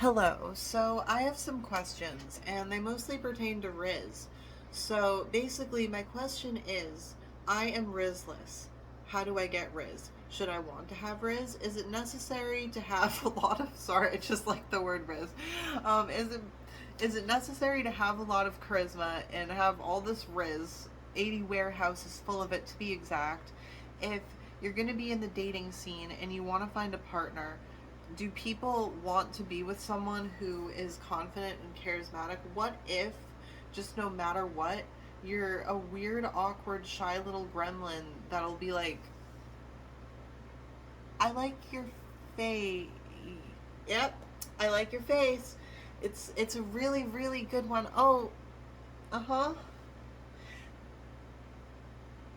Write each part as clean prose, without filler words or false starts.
Hello. So I have some questions, and they mostly pertain to Riz. So basically, my question is I am Rizless. How do I get Riz? Should I want to have Riz? Is it necessary to have a lot of. Sorry, I just like the word Riz. Is it necessary to have a lot of charisma and have all this Riz? 80 warehouses full of it to be exact. If you're going to be in the dating scene and you want to find a partner, do people want to be with someone who is confident and charismatic? What if, just no matter what, you're a weird, awkward, shy little gremlin that'll be like, I like your face. Yep, I like your face. It's a really, really good one. Oh, uh-huh.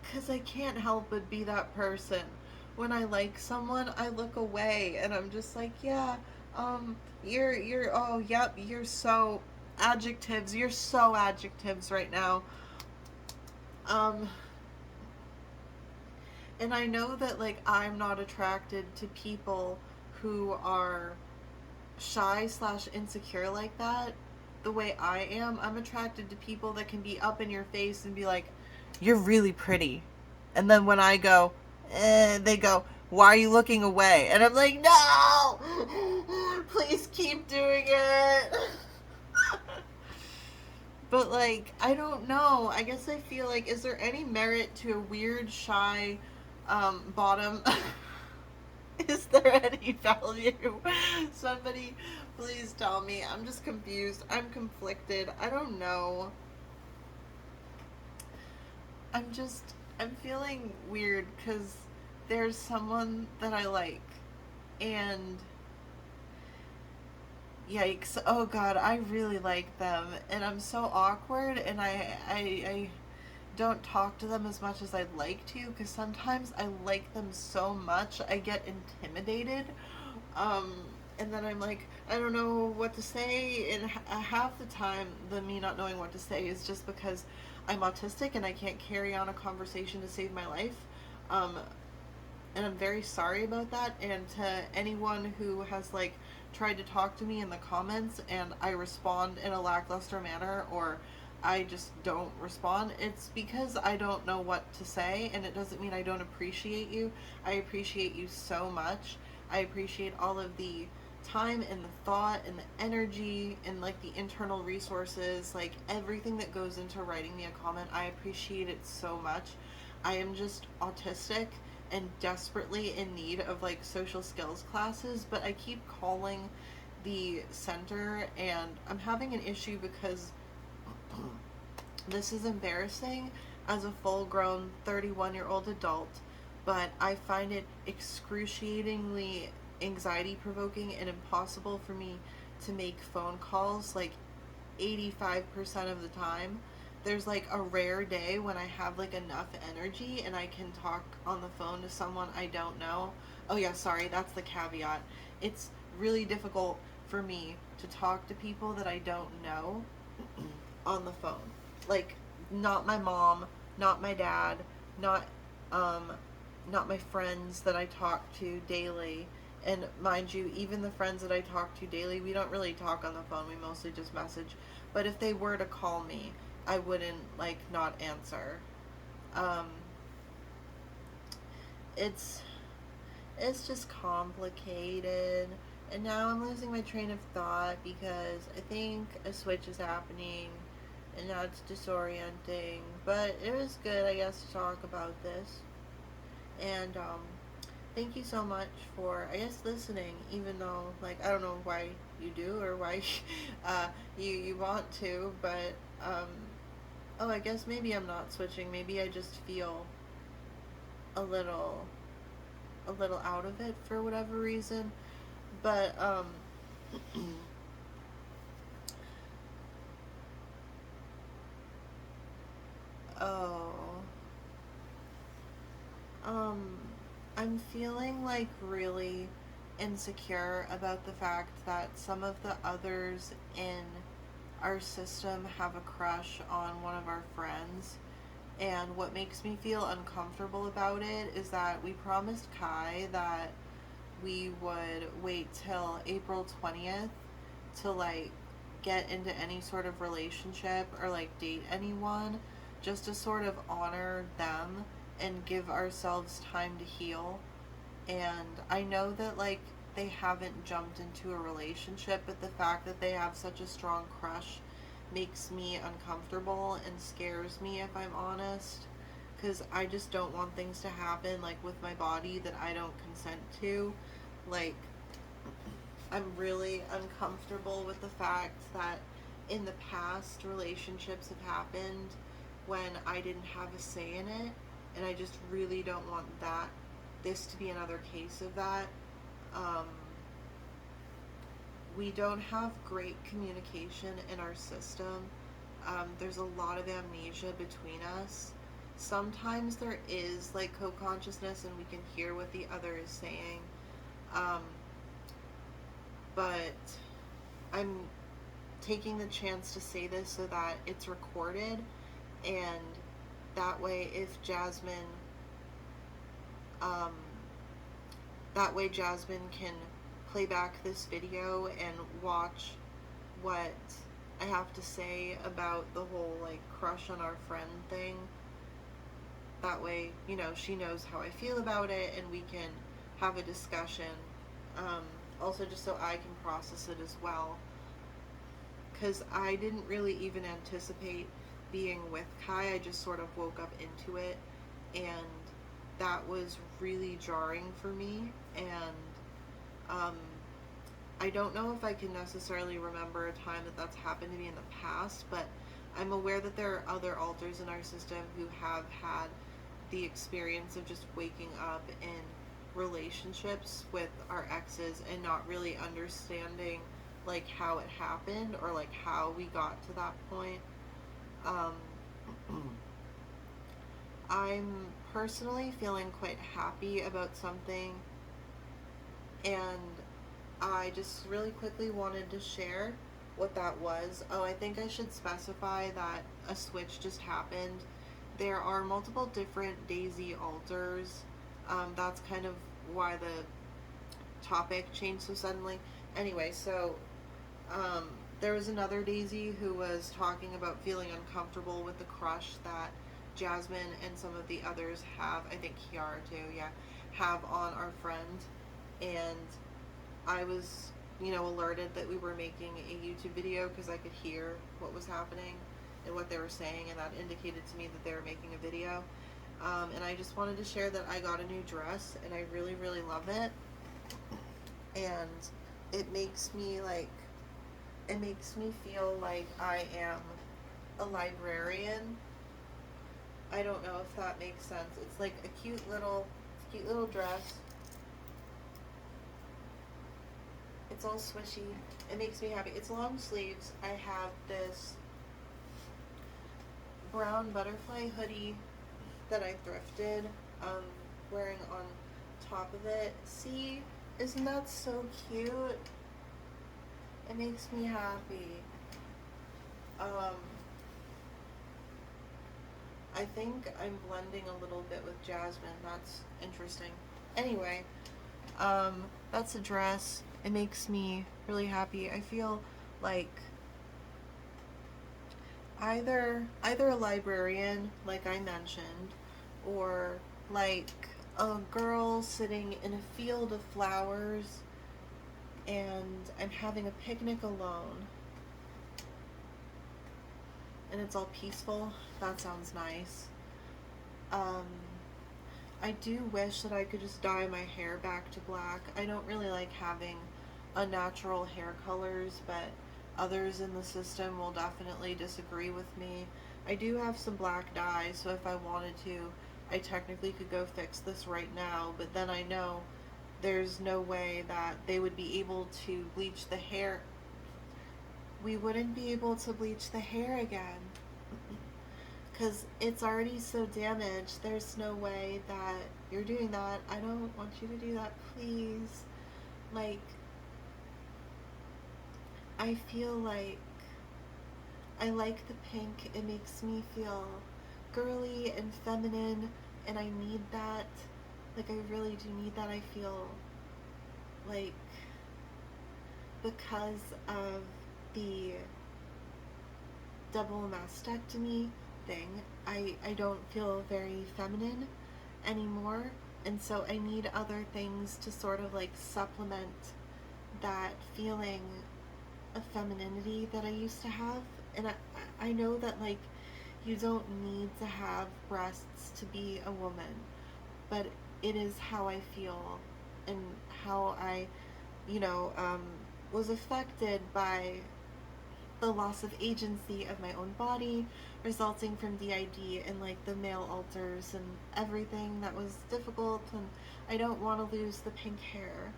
Because I can't help but be that person. When I like someone, I look away and I'm just like, yeah, oh, yep, you're so adjectives right now. Um, and I know that, like, I'm not attracted to people who are shy slash insecure like that the way I am. I'm attracted to people that can be up in your face and be like, you're really pretty. And then when I go, they go, why are you looking away? And I'm like, no! Please keep doing it. But, like, I don't know. I guess I feel like, is there any merit to a weird, shy bottom? Is there any value? Somebody, please tell me. I'm just confused. I'm conflicted. I don't know. I'm just, I'm feeling weird because there's someone that I like. And yikes, oh god, I really like them. And I'm so awkward and I don't talk to them as much as I'd like to because sometimes I like them so much I get intimidated. Um, and then I'm like, I don't know what to say. And half the time, the me not knowing what to say is just because I'm autistic and I can't carry on a conversation to save my life. Um, and I'm very sorry about that. And to anyone who has like tried to talk to me in the comments and I respond in a lackluster manner or I just don't respond, it's because I don't know what to say, and it doesn't mean I don't appreciate you. I appreciate you so much. I appreciate all of the time and the thought and the energy and like the internal resources, like everything that goes into writing me a comment. I appreciate it so much. I am just autistic and desperately in need of like social skills classes, but I keep calling the center and I'm having an issue because this is embarrassing as a full grown 31-year-old adult, but I find it excruciatingly anxiety provoking and impossible for me to make phone calls like 85% of the time. There's like a rare day when I have like enough energy and I can talk on the phone to someone I don't know. Oh, yeah, sorry, that's the caveat. It's really difficult for me to talk to people that I don't know on the phone. Like, not my mom, not my dad, not um not my friends that I talk to daily. And mind you, even the friends that I talk to daily, we don't really talk on the phone. We mostly just message. But if they were to call me, I wouldn't like not answer. Um it's it's just complicated. And now I'm losing my train of thought because I think a switch is happening and now it's disorienting. But it was good, I guess, to talk about this. And thank you so much for, I guess, listening, even though, like, I don't know why you do or why you want to, but, oh, I guess maybe I'm not switching. Maybe I just feel a little, a little out of it for whatever reason. But, oh, um, I'm feeling like really insecure about the fact that some of the others in our system have a crush on one of our friends. And what makes me feel uncomfortable about it is that we promised Kai that we would wait till April 20th to like get into any sort of relationship or like date anyone, just to sort of honor them and give ourselves time to heal. And I know that like they haven't jumped into a relationship, but the fact that they have such a strong crush makes me uncomfortable and scares me, if I'm honest, because I just don't want things to happen like with my body that I don't consent to. Like, I'm really uncomfortable with the fact that in the past relationships have happened when I didn't have a say in it, and I just really don't want that this to be another case of that. Um, we don't have great communication in our system. There's a lot of amnesia between us. Sometimes there is like co-consciousness and we can hear what the other is saying. Um, but I'm taking the chance to say this so that it's recorded, and that way if um, Jasmine can play back this video and watch what I have to say about the whole like crush on our friend thing. That way, you know, she knows how I feel about it and we can have a discussion. Also just so I can process it as well. Because I didn't really even anticipate being with Kai. I just sort of woke up into it, and that was really jarring for me. And I don't know if I can necessarily remember a time that that's happened to me in the past, but I'm aware that there are other alters in our system who have had the experience of just waking up in relationships with our exes and not really understanding like how it happened or like how we got to that point. Um, I'm personally feeling quite happy about something, and I just really quickly wanted to share what that was. Oh, I think I should specify that a switch just happened. There are multiple different Daisy alters. That's kind of why the topic changed so suddenly. Anyway, so there was another Daisy who was talking about feeling uncomfortable with the crush that Jasmine and some of the others have, I think Kiara too, yeah, have on our friend. And I was, you know, alerted that we were making a YouTube video because I could hear what was happening and what they were saying, and that indicated to me that they were making a video. And I just wanted to share that I got a new dress and I really, really love it. And it makes me feel like I am a librarian. I don't know if that makes sense. It's like a cute little dress. It's all swishy. It makes me happy. It's long sleeves. I have this brown butterfly hoodie that I thrifted, wearing on top of it. See, isn't that so cute? It makes me happy. I think I'm blending a little bit with Jasmine. That's interesting. Anyway, that's a dress. It makes me really happy. I feel like either a librarian, like I mentioned, or like a girl sitting in a field of flowers and I'm having a picnic alone and it's all peaceful. That sounds nice. I do wish that I could just dye my hair back to black. I don't really like having unnatural hair colors, but others in the system will definitely disagree with me. I do have some black dye, so if I wanted to, I technically could go fix this right now, but then I know there's no way that they would be able to bleach the hair. We wouldn't be able to bleach the hair again because it's already so damaged. There's no way that you're doing that. I don't want you to do that, please. Like, I feel like I like the pink. It makes me feel girly and feminine, and I need that. Like, I really do need that. I feel like, because of the double mastectomy thing, I don't feel very feminine anymore. And so I need other things to sort of like supplement that feeling of femininity that I used to have. And I know that like you don't need to have breasts to be a woman, but it is how I feel and how I, you know, was affected by the loss of agency of my own body resulting from DID and like the male alters and everything that was difficult, and I don't want to lose the pink hair.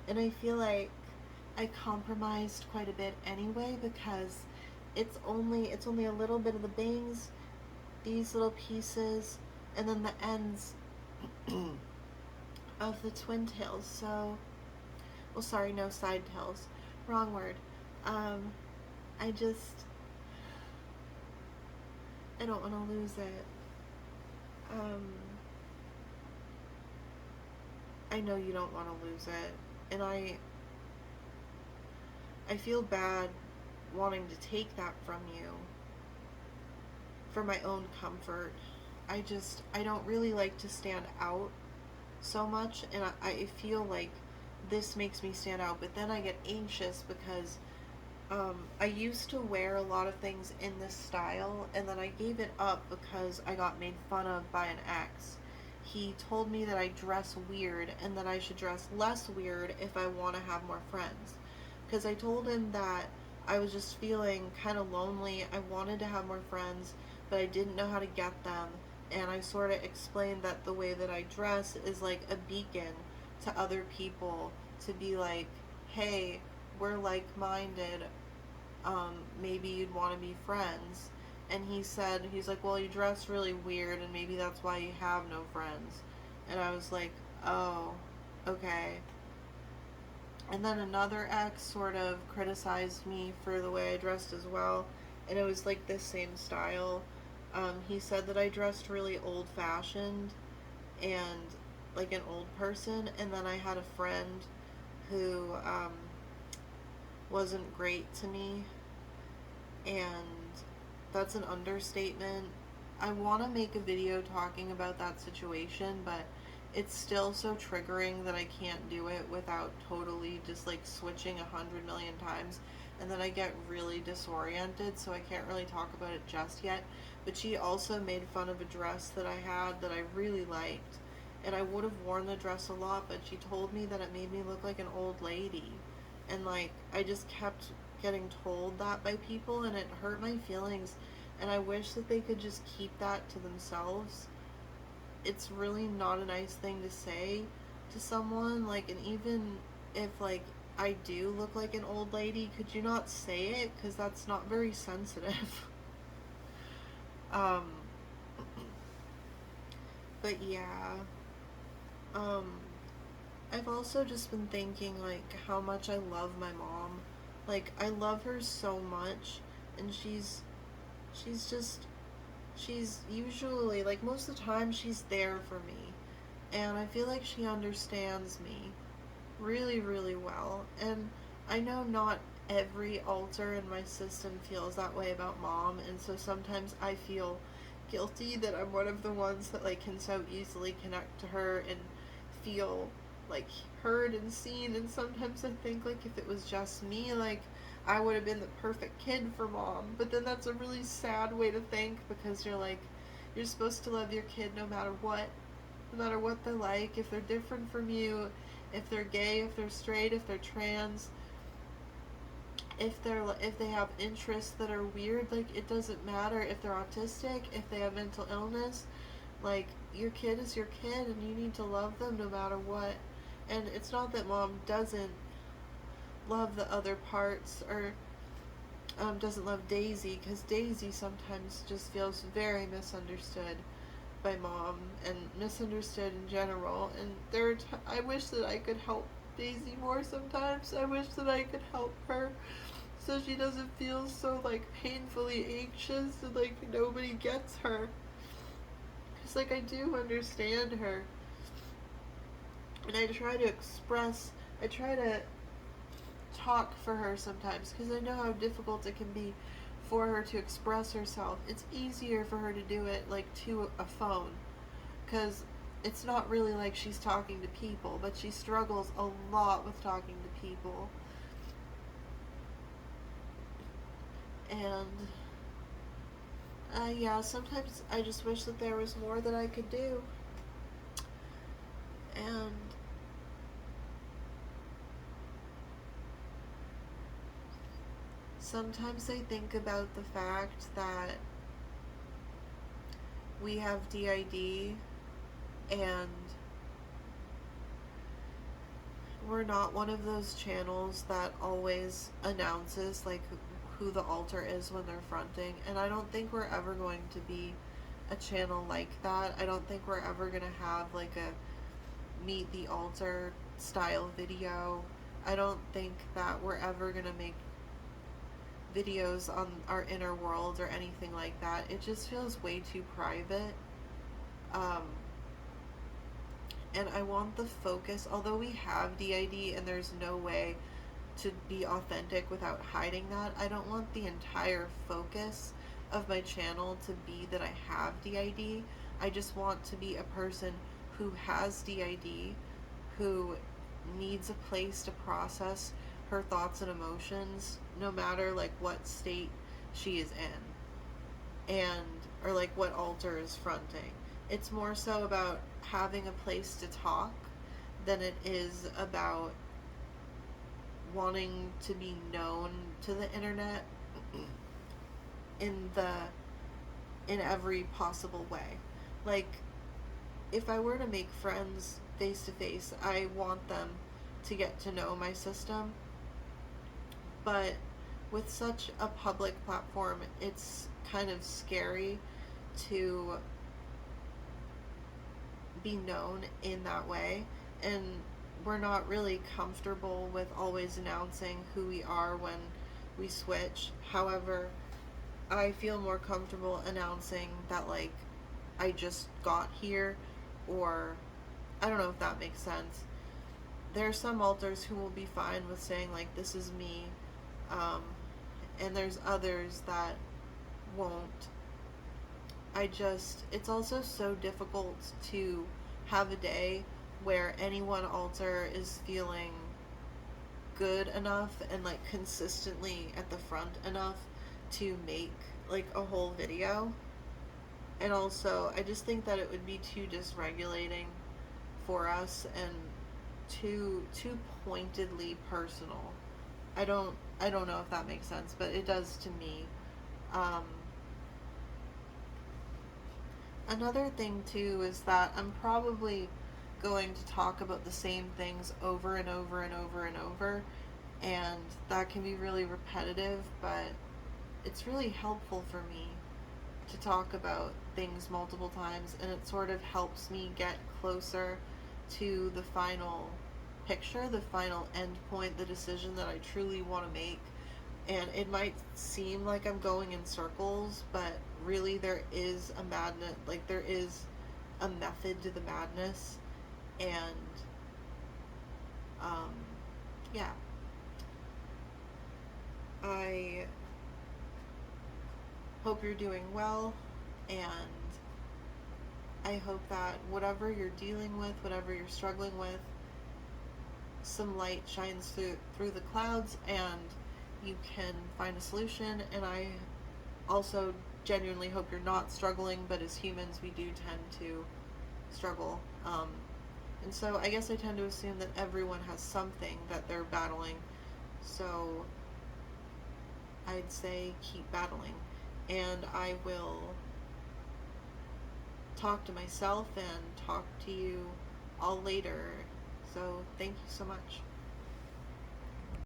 And I feel like I compromised quite a bit anyway because it's only a little bit of the bangs, these little pieces, and then the ends of the twin tails. So, well, sorry, no side tails, wrong word. Um, I just I don't want to lose it. Um, I know you don't want to lose it, and I feel bad wanting to take that from you for my own comfort. I don't really like to stand out so much, and I feel like this makes me stand out, but then I get anxious because I used to wear a lot of things in this style, and then I gave it up because I got made fun of by an ex. He told me that I dress weird and that I should dress less weird if I want to have more friends. Because I told him that I was just feeling kind of lonely. I wanted to have more friends, but I didn't know how to get them. And I sort of explained that the way that I dress is like a beacon to other people to be like, hey, we're like-minded, maybe you'd want to be friends. And he's like, well, you dress really weird and maybe that's why you have no friends. And I was like, oh, okay. And then another ex sort of criticized me for the way I dressed as well, and it was like this same style. He said that I dressed really old-fashioned and like an old person, and then I had a friend who wasn't great to me, and that's an understatement. I want to make a video talking about that situation, but it's still so triggering that I can't do it without totally just like switching 100 million times, and then I get really disoriented, so I can't really talk about it just yet. But she also made fun of a dress that I had that I really liked, and I would have worn the dress a lot, but she told me that it made me look like an old lady, and like I just kept getting told that by people, and it hurt my feelings, and I wish that they could just keep that to themselves. It's really not a nice thing to say to someone, like, and even if like I do look like an old lady, could you not say it, because that's not very sensitive. um but yeah, um I've also just been thinking like how much I love my mom. Like I love her so much, and she's just she's usually, like, most of the time she's there for me, and I feel like she understands me really, really well. And I know not every alter in my system feels that way about mom, and so sometimes I feel guilty that I'm one of the ones that like can so easily connect to her and feel like heard and seen. And sometimes I think like if it was just me, like I would have been the perfect kid for mom. But then that's a really sad way to think, because you're like, you're supposed to love your kid no matter what, no matter what they're like, if they're different from you, if they're gay, if they're straight, if they're trans, if they have interests that are weird. Like it doesn't matter if they're autistic, if they have mental illness. Like your kid is your kid, and you need to love them no matter what. And it's not that mom doesn't love the other parts, or doesn't love Daisy, because Daisy sometimes just feels very misunderstood by mom and misunderstood in general. And I wish that I could help Daisy more sometimes. I wish that I could help her so she doesn't feel so like painfully anxious and like nobody gets her. Because like I do understand her, and I try to talk for her sometimes because I know how difficult it can be for her to express herself. It's easier for her to do it like to a phone because it's not really like she's talking to people, but she struggles a lot with talking to people. And yeah, sometimes I just wish that there was more that I could do. And sometimes I think about the fact that we have DID and we're not one of those channels that always announces like who the altar is when they're fronting, and I don't think we're ever going to be a channel like that. I don't think we're ever going to have like a meet the altar style video. I don't think that we're ever going to make videos on our inner world or anything like that. It just feels way too private. Um, and I want the focus, although we have DID and there's no way to be authentic without hiding that, I don't want the entire focus of my channel to be that I have DID. I just want to be a person who has DID, who needs a place to process her thoughts and emotions, no matter like what state she is in, and or like what altar is fronting. It's more so about having a place to talk than it is about wanting to be known to the internet in every possible way. Like, if I were to make friends face to face, I want them to get to know my system. But with such a public platform, it's kind of scary to be known in that way, and we're not really comfortable with always announcing who we are when we switch. However, I feel more comfortable announcing that like I just got here, or I don't know if that makes sense. There are some altars who will be fine with saying like this is me, and there's others that won't. It's also so difficult to have a day where any one altar is feeling good enough and like consistently at the front enough to make like a whole video. And also, I just think that it would be too dysregulating for us and too pointedly personal. I don't know if that makes sense, but it does to me. Another thing too is that I'm probably going to talk about the same things over and over and over and over, and that can be really repetitive, but it's really helpful for me to talk about things multiple times, and it sort of helps me get closer to the final picture, the final end point, the decision that I truly want to make. And it might seem like I'm going in circles, but really there is a madness, like there is a method to the madness. And yeah, I hope you're doing well, and I hope that whatever you're dealing with, whatever you're struggling with, some light shines through the clouds and you can find a solution. And I also genuinely hope you're not struggling, but as humans we do tend to struggle, and so I guess I tend to assume that everyone has something that they're battling, so I'd say keep battling, and I will talk to myself and talk to you all later. So thank you so much.